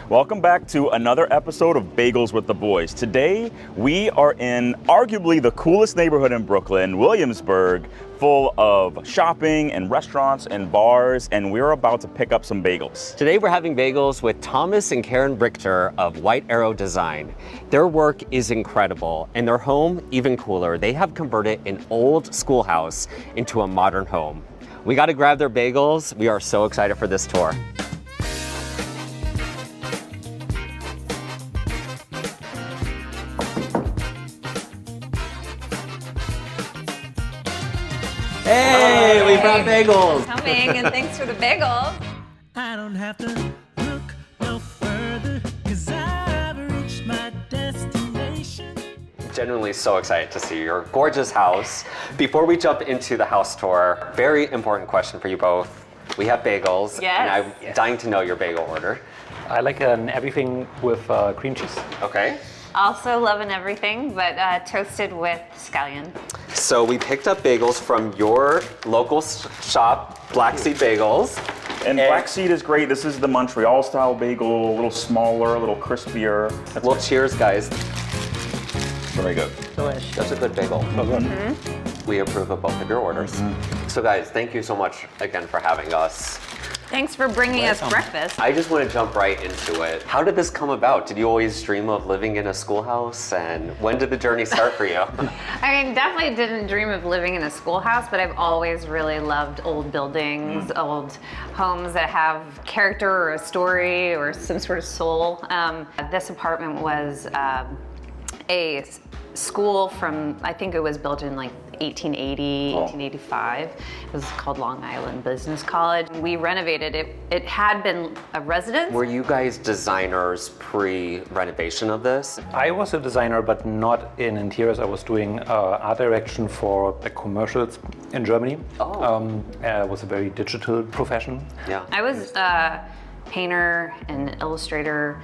Welcome back to another episode of Bagels with the Boys. Today, we are in arguably the coolest neighborhood in Brooklyn, Williamsburg, full of shopping and restaurants and bars, and we're about to pick up some bagels. Today we're having bagels with Thomas and Keren Richter of White Arrow Design. Their work is incredible, and their home even cooler. They have converted an old schoolhouse into a modern home. We got to grab their bagels. We are so excited for this tour. Hey, we brought bagels. Coming, and thanks for the bagels. I don't have to look no further, 'cause I've reached my destination. Genuinely so excited to see your gorgeous house. Before we jump into the house tour, very important question for you both. We have bagels, Yes. and I'm dying to know your bagel order. I like everything with cream cheese. Okay. Also loving everything, but toasted with scallion. So we picked up bagels from your local shop, Black Seed Bagels. And Black Seed is great. This is the Montreal style bagel, a little smaller, a little crispier. Well, cheers, guys. Very good. Delicious. That's a good bagel. Mm-hmm. We approve of both of your orders. So guys, thank you so much again for having us. Thanks for bringing us breakfast. I just want to jump right into it. How did this come about? Did you always dream of living in a schoolhouse? And when did the journey start for you? I mean, definitely didn't dream of living in a schoolhouse, but I've always really loved old buildings, old homes that have character or a story or some sort of soul. This apartment was a school from, I think it was built in like 1880, 1885. It was called Long Island Business College. We renovated it. It had been a residence. Were you guys designers pre-renovation of this? I was a designer, but not in interiors. I was doing art direction for the commercials in Germany. Oh. It was a very digital profession. Yeah. I was a painter and illustrator,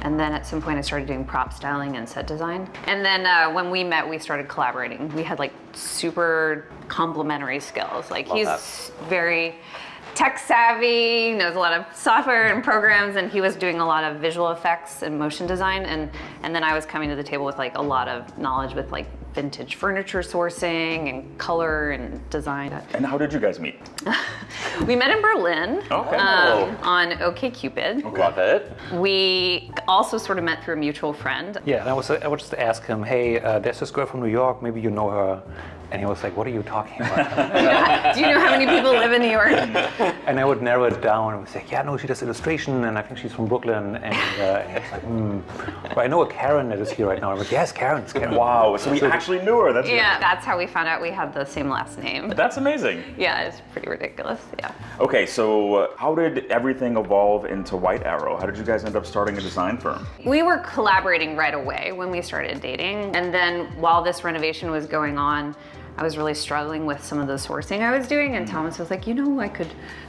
and then at some point I started doing prop styling and set design. And then when we met, we started collaborating. We had like super complementary skills. Like he's very tech savvy, knows a lot of software and programs, and he was doing a lot of visual effects and motion design. And then I was coming to the table with like a lot of knowledge with like vintage furniture sourcing and color and design. And how did you guys meet? We met in Berlin Okay. on OkCupid. Love it. We also sort of met through a mutual friend. Yeah, and I would just ask him, hey, there's this girl from New York, maybe you know her. And he was like, what are you talking about? Do you know how many people live in New York? And I would narrow it down and would say, yeah, no, she does illustration, and I think she's from Brooklyn. And he's like, Well, I know a Keren that is here right now. I'm like, yes, Keren, it's Keren. Wow, so we actually knew her. Yeah, that's how we found out we had the same last name. That's amazing. Yeah, it's pretty ridiculous, yeah. Okay, so how did everything evolve into White Arrow? How did you guys end up starting a design firm? We were collaborating right away when we started dating. And then while this renovation was going on, I was really struggling with some of the sourcing I was doing, and Thomas was like, I could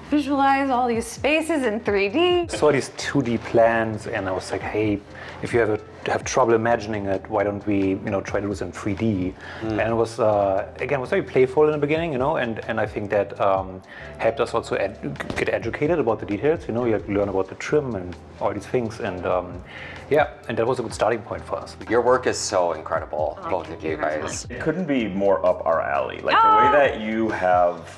visualize all these spaces in 3D. I saw these 2D plans, and I was like, hey, if you have trouble imagining it, why don't we, try to do this in 3D? And it was, again, it was very playful in the beginning, and I think that helped us also get educated about the details. You have to learn about the trim and all these things, and and that was a good starting point for us. Your work is so incredible, both of you very guys. It couldn't be more up our alley. Like the way that you have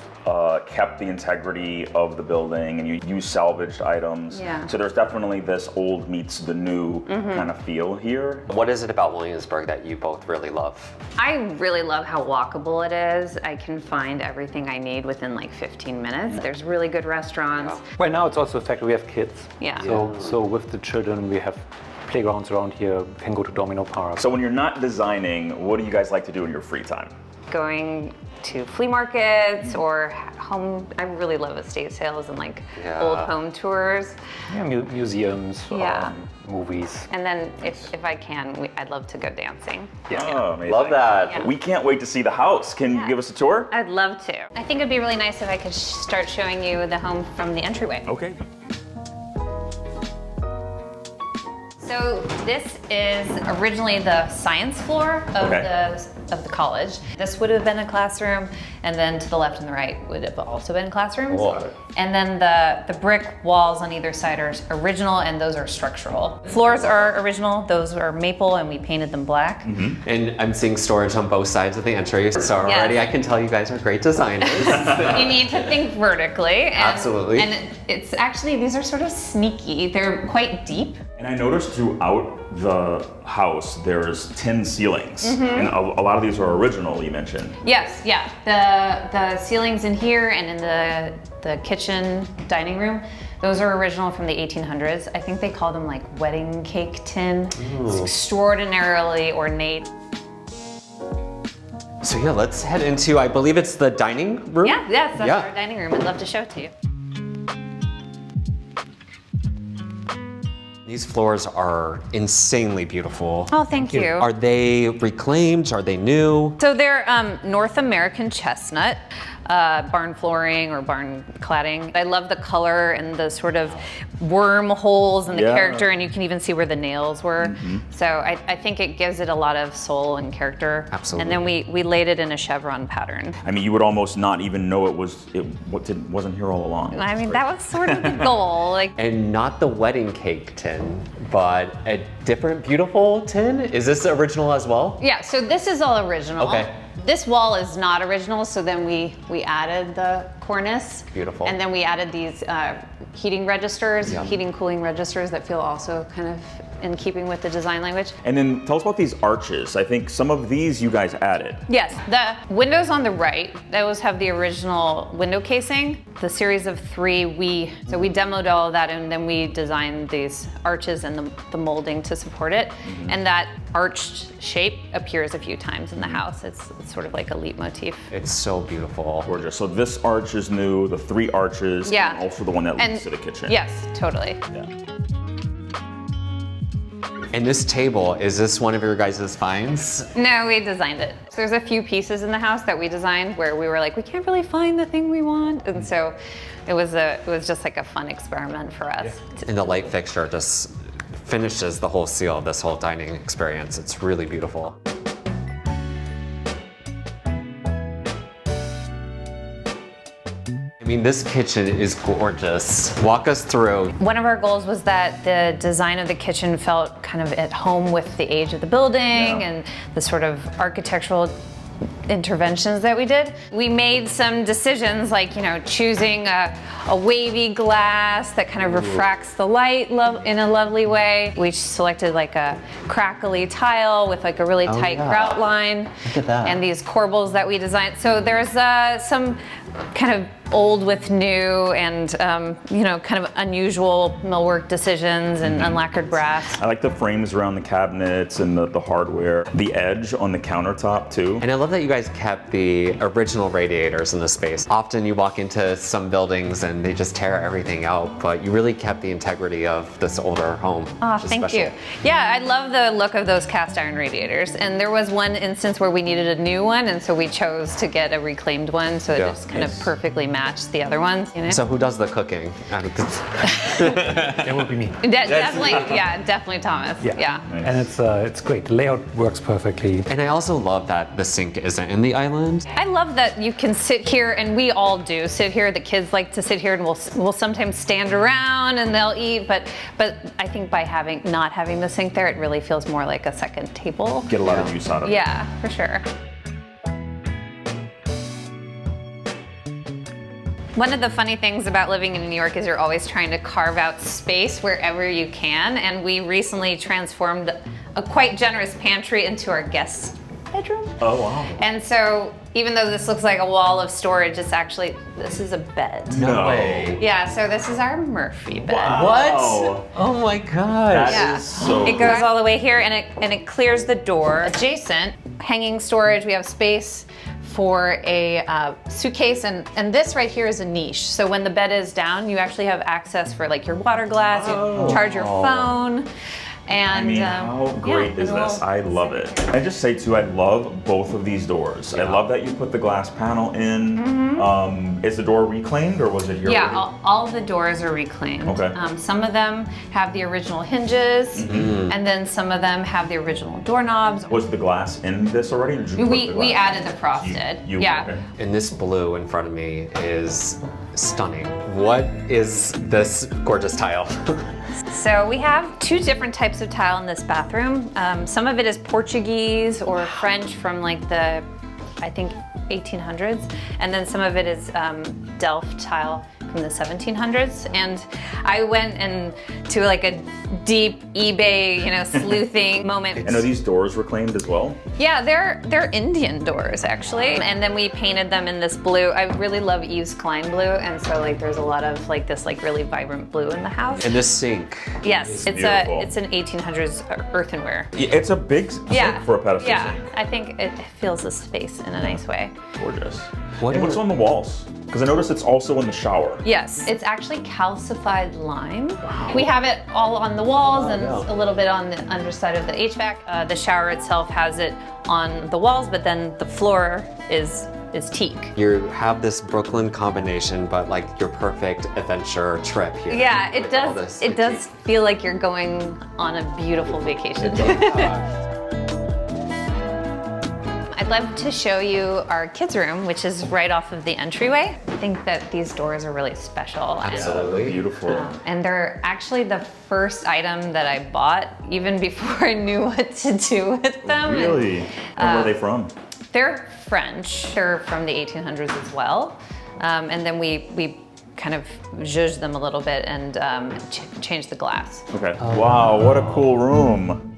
kept the integrity of the building and you use salvaged items. Yeah. So there's definitely this old meets the new kind of feel here. What is it about Williamsburg that you both really love? I really love how walkable it is. I can find everything I need within like 15 minutes. There's really good restaurants. Right now, it's also the fact that we have kids. Yeah. So with the children, we have playgrounds around here, can go to Domino Park. So when you're not designing, what do you guys like to do in your free time? Going to flea markets or home. I really love estate sales and like old home tours. Yeah, museums, Yeah. movies. And then if I can, I'd love to go dancing. Oh, amazing. Love that. Yeah. We can't wait to see the house. Can you give us a tour? I'd love to. I think it'd be really nice if I could start showing you the home from the entryway. Okay. So this is originally the science floor of the of the college. This would have been a classroom, and then to the left and the right would have also been classrooms. Cool. And then the brick walls on either side are original, and those are structural. Floors are original, those are maple, and we painted them black. And I'm seeing storage on both sides of the entry, so already I can tell you guys are great designers. You need to think vertically. Absolutely. And it's actually, these are sort of sneaky. They're quite deep. And I noticed throughout the house there's tin ceilings, and a lot of these are original. You mentioned. Yes, yeah. The ceilings in here and in the kitchen dining room, those are original from the 1800s. I think they call them like wedding cake tin. It's extraordinarily ornate. So yeah, let's head into, I believe it's the dining room? Yeah, yes, that's our dining room. I'd love to show it to you. These floors are insanely beautiful. Oh, thank you. Are they reclaimed? Are they new? So they're North American chestnut, barn flooring or barn cladding. I love the color and the sort of wormholes and the character, and you can even see where the nails were. So I think it gives it a lot of soul and character. Absolutely. And then we laid it in a chevron pattern. I mean, you would almost not even know it wasn't here all along. I mean, that was sort of the goal. Like, And not the wedding cake tin, but a different beautiful tin? Is this original as well? yeah, so this is all original. Okay. This wall is not original, so then we added the cornice. Beautiful. And then we added these heating registers, Yeah. heating cooling registers that feel also kind of in keeping with the design language. And then tell us about these arches. I think some of these you guys added. Yes, the windows on the right, those have the original window casing. The series of 3, so we demoed all of that, and then we designed these arches and the molding to support it. And that arched shape appears a few times in the house. It's sort of like a leitmotif. It's so beautiful. Gorgeous. So this arch is new, the 3 arches, Yeah. and also the one that leads to the kitchen. Yes, totally. Yeah. And this table, is this one of your guys' finds? No, we designed it. So there's a few pieces in the house that we designed where we were like, we can't really find the thing we want. And so it was just like a fun experiment for us. And the light fixture just finishes the whole seal of this whole dining experience. It's really beautiful. I mean, this kitchen is gorgeous. Walk us through. One of our goals was that the design of the kitchen felt kind of at home with the age of the building and the sort of architectural interventions that we did. We made some decisions like, choosing a wavy glass that kind of refracts the light in a lovely way. We selected like a crackly tile with like a really tight grout line. Look at that. And these corbels that we designed. So there's some kind of old with new and kind of unusual millwork decisions and unlacquered brass. I like the frames around the cabinets and the hardware. The edge on the countertop too. And I love that you guys kept the original radiators in the space. Often you walk into some buildings and they just tear everything out, but you really kept the integrity of this older home. Oh, which is thank special. you. Yeah, I love the look of those cast iron radiators. And there was one instance where we needed a new one, and so we chose to get a reclaimed one, so it just kind of perfectly matched the other ones. So who does the cooking? That would be me. Definitely Thomas. Yeah. And it's great. The layout works perfectly. And I also love that the sink isn't in the island. I love that you can sit here, and we all do sit here. The kids like to sit here, and we'll sometimes stand around and they'll eat. But I think by not having the sink there, it really feels more like a second table. Get a lot of use out of it. Yeah, for sure. One of the funny things about living in New York is you're always trying to carve out space wherever you can, and we recently transformed a quite generous pantry into our guest bedroom. Oh, wow. And so even though this looks like a wall of storage, this is a bed. No way. Yeah, so this is our Murphy bed. Wow. What? Oh my gosh. Yeah. Is so It goes all the way here, and it clears the door. Adjacent, hanging storage, we have space for a suitcase, and this right here is a niche. So when the bed is down, you actually have access for like your water glass, you charge your phone. And I mean, how great is this? I love it. I just say too, I love both of these doors. I love that you put the glass panel in. Is the door reclaimed or was it here? Yeah, already? all the doors are reclaimed. Okay. Some of them have the original hinges, and then some of them have the original doorknobs. Was the glass in this already? Or did you put the We glass added in? the frosted. You- yeah. okay. And this blue in front of me is stunning. What is this gorgeous tile? So we have two different types of tile in this bathroom. Some of it is Portuguese or French from like the, I think, 1800s, and then some of it is Delft tile from the 1700s. And I went to like a deep eBay, sleuthing moment. And are these doors reclaimed as well? Yeah, they're Indian doors actually, and then we painted them in this blue. I really love Yves Klein blue, and so like there's a lot of like this like really vibrant blue in the house. And this sink. Yes, beautiful. it's an 1800s earthenware. Yeah, it's a big sink for a pedestal yeah. sink. I think it fills the space in a nice way. Gorgeous. What And what's are- on the walls? Because I noticed it's also in the shower. Yes, it's actually calcified lime. We have it all on the walls and yeah. a little bit on the underside of the HVAC. The shower itself has it on the walls, but then the floor is teak. You have this Brooklyn combination, but like your perfect adventure trip here. Yeah, it With all does. this It does feel like you're going on a beautiful vacation. I'd love to show you our kids' room, which is right off of the entryway. I think that these doors are really special. Absolutely. Beautiful. And they're actually the first item that I bought, even before I knew what to do with them. Really? And where are they from? They're French. They're from the 1800s as well. And then we kind of zhuzhed them a little bit and changed the glass. Okay. Wow, what a cool room.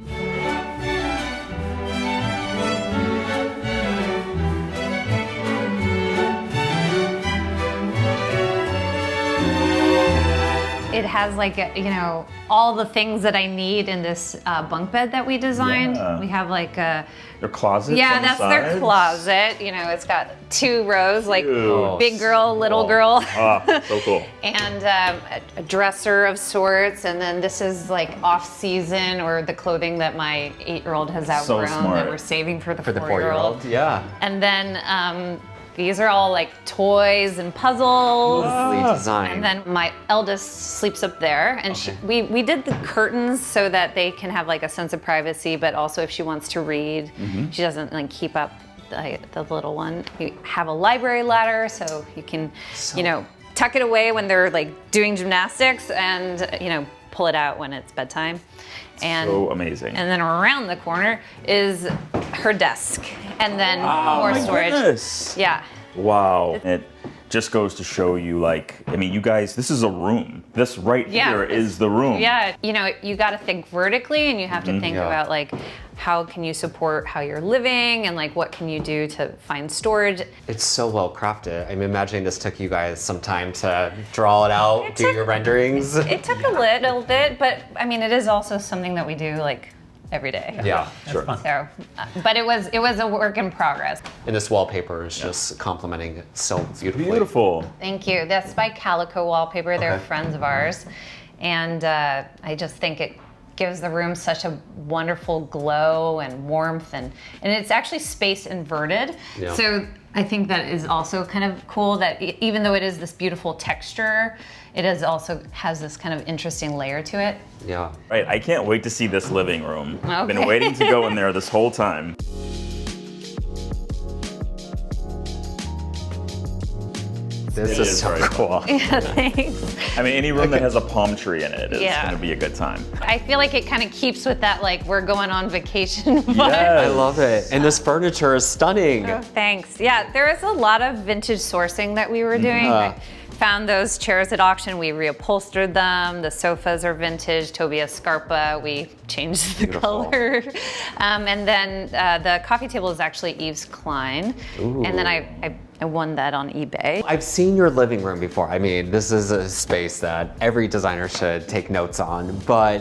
It has like, all the things that I need in this bunk bed that we designed. Yeah. We have like a, Their closets yeah, on the that's their sides? closet. It's got 2 rows, like Ew. big girl, little girl. Ah, so cool. And a dresser of sorts, and then this is like off season or the clothing that my 8-year-old has So outgrown smart. that we're saving for the For the 4-year-old. 4-year-old, yeah. And then these are all like toys and puzzles. Lovely design. And then my eldest sleeps up there, and we did the curtains so that they can have like a sense of privacy, but also if she wants to read, she doesn't like keep up the little one. We have a library ladder so you can, tuck it away when they're like doing gymnastics and pull it out when it's bedtime. And So amazing. and then around the corner is her desk, and then Oh more my storage. goodness. Yeah. Wow. It just goes to show you, you guys, this is a room. This right Yeah. here is the room. Yeah, you got to think vertically, and you have to think Yeah. about like how can you support how you're living, and like what can you do to find storage. It's so well crafted. I'm imagining this took you guys some time to draw it out, It do took- your renderings. It took a little bit, but I mean, it is also something that we do like every day. Yeah. Sure. So, but it was a work in progress. And this wallpaper is just complementing it so beautifully. Beautiful. Thank you. That's by Calico Wallpaper. They're Okay. friends of ours, and I just think it gives the room such a wonderful glow and warmth, and it's actually space inverted. Yeah. So I think that is also kind of cool that even though it is this beautiful texture, it is also has this kind of interesting layer to it. Yeah. Right, I can't wait to see this living room. I've been Okay. waiting to go in there this whole time. This It is is so very cool. Yeah, thanks. I mean, any room that has a palm tree in it is Yeah. going to be a good time. I feel like it kind of keeps with that like we're going on vacation vibe. Yes. I love it. And this furniture is stunning. Oh, thanks. Yeah, there is a lot of vintage sourcing that we were doing. I found those chairs at auction. We reupholstered them. The sofas are vintage. Tobia Scarpa. We changed the color. And then the coffee table is actually Yves Klein. And then I won that on eBay. I've seen your living room before. I mean, this is a space that every designer should take notes on, but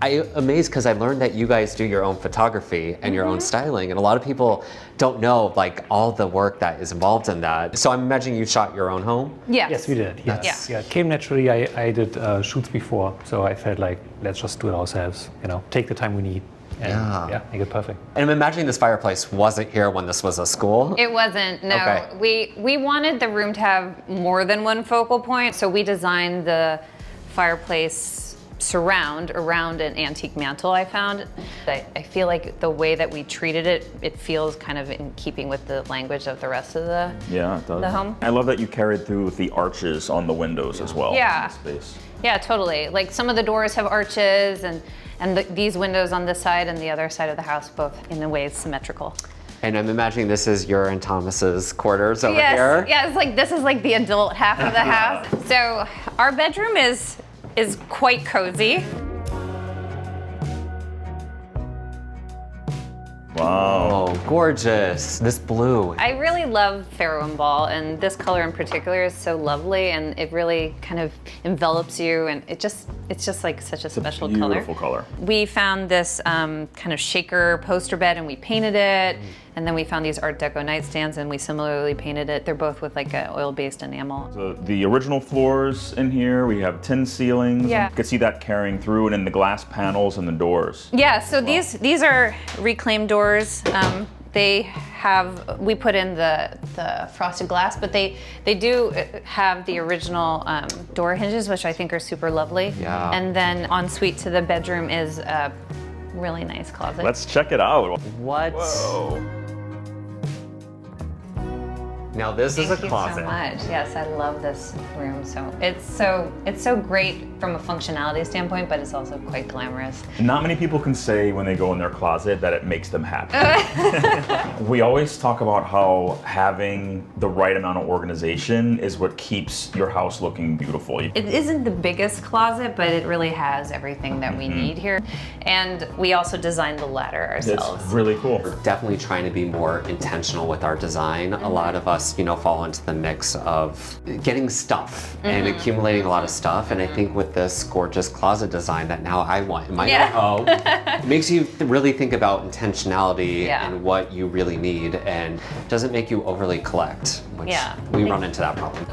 I'm amazed because I learned that you guys do your own photography and your own styling, and a lot of people don't know like all the work that is involved in that. So I'm imagining you shot your own home? Yes. Yes, we did. Yes. Yeah. Yeah, it came naturally. I did shoots before, so I felt like let's just do it ourselves. You know, take the time we need. And Yeah. make it perfect. And I'm imagining this fireplace wasn't here when this was a school. It wasn't, no. Okay. We wanted the room to have more than one focal point, so we designed the fireplace surround around an antique mantle I found. I feel like the way that we treated it, it feels kind of in keeping with the language of the rest of the Yeah, it does. the home. I love that you carried through with the arches on the windows as well. Yeah. in the space. Yeah, totally. Like some of the doors have arches and these windows on this side and the other side of the house, both in a way is symmetrical. And I'm imagining this is your and Thomas's quarters over Yes, here. yeah, it's like this is like the adult half of the house. So our bedroom is quite cozy. Wow. Oh, gorgeous. This blue. I really love Pharaoh and Ball, and this color in particular is so lovely, and it really kind of envelops you, and it's just like such a special color. Beautiful color. We found this kind of shaker poster bed, and we painted it. And then we found these Art Deco nightstands, and we similarly painted it. They're both with like an oil-based enamel. The original floors in here, we have tin ceilings. Yeah. You can see that carrying through, and in the glass panels and the doors. Yeah, so these are reclaimed doors. We put in the frosted glass, but they do have the original door hinges, which I think are super lovely. Yeah. And then en suite to the bedroom is a really nice closet. Let's check it out. What? Whoa. Now this is a Thank you closet. so much. Yes, I love this room. It's so great from a functionality standpoint, but it's also quite glamorous. Not many people can say when they go in their closet that it makes them happy. We always talk about how having the right amount of organization is what keeps your house looking beautiful. It isn't the biggest closet, but it really has everything that we need here. And we also designed the ladder ourselves. It's really cool. Definitely trying to be more intentional with our design. A lot of us, fall into the mix of getting stuff and accumulating a lot of stuff. And I think with this gorgeous closet design that now I want in my own home, it makes you really think about intentionality and what you really need, and doesn't make you overly collect, which we run into that problem.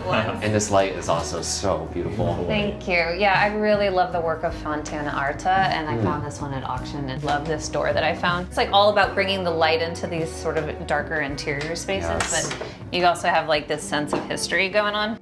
And this light is also so beautiful. Thank you. Yeah, I really love the work of Fontana Arta, and I found this one at auction and love this door that I found. It's like all about bringing the light into these sort of darker interior spaces, but you also have like this sense of history going on.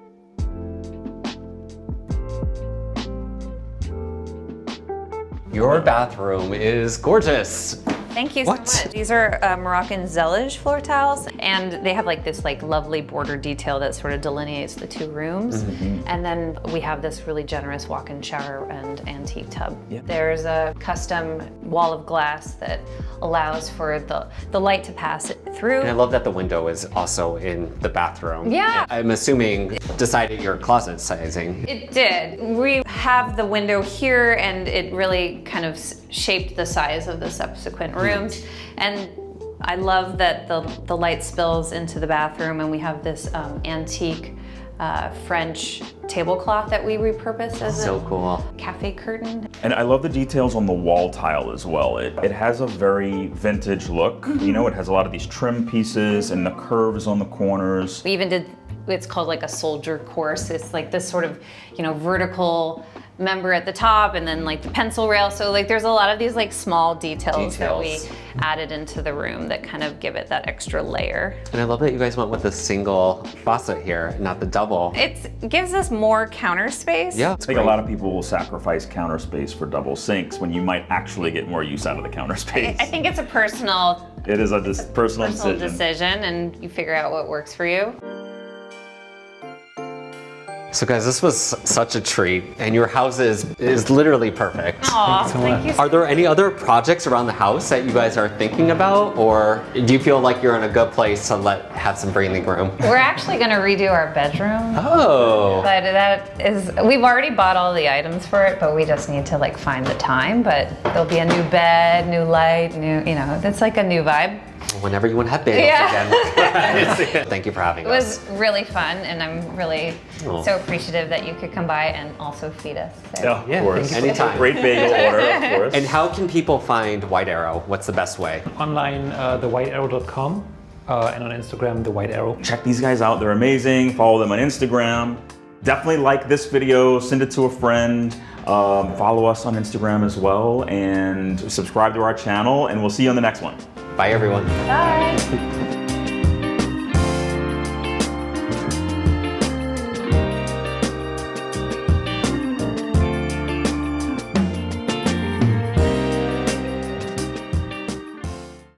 Your bathroom is gorgeous. Thank you so much. These are Moroccan zellige floor tiles, and they have like this like lovely border detail that sort of delineates the two rooms. And then we have this really generous walk-in shower and antique tub. There's a custom wall of glass that allows for the light to pass it through. And I love that the window is also in the bathroom. Yeah. I'm assuming decided your closet sizing. It did. We have the window here, and it really kind of shaped the size of the subsequent rooms. And I love that the light spills into the bathroom, and we have this antique French tablecloth that we repurposed as So cool. cafe curtain. And I love the details on the wall tile as well. It has a very vintage look. It has a lot of these trim pieces and the curves on the corners. We even did, it's called like a soldier course. It's like this sort of, vertical member at the top, and then like the pencil rail. So like there's a lot of these like small details that we added into the room that kind of give it that extra layer. And I love that you guys went with a single faucet here, not the double. It gives us more counter space. Yeah, I think a lot of people will sacrifice counter space for double sinks when you might actually get more use out of the counter space. I think it's a personal It is a personal decision, and you figure out what works for you. So guys, this was such a treat, and your house is literally perfect. Aw, thank you. Are there any other projects around the house that you guys are thinking about, or do you feel like you're in a good place to have some breathing room? We're actually gonna redo our bedroom. Oh. But we've already bought all the items for it, but we just need to like find the time. But there'll be a new bed, new light, it's like a new vibe. Whenever you want to have bagels again. Thank you for having It us. was really fun, and I'm really so appreciative that you could come by and also feed us. So. Yeah, of course. thank you. Anytime. Great bagel order, of course. And how can people find White Arrow? What's the best way? Online, thewhitearrow.com, and on Instagram, The White Arrow. Check these guys out. They're amazing. Follow them on Instagram. Definitely like this video, send it to a friend. Follow us on Instagram as well, and subscribe to our channel, and we'll see you on the next one. Bye, everyone. Bye.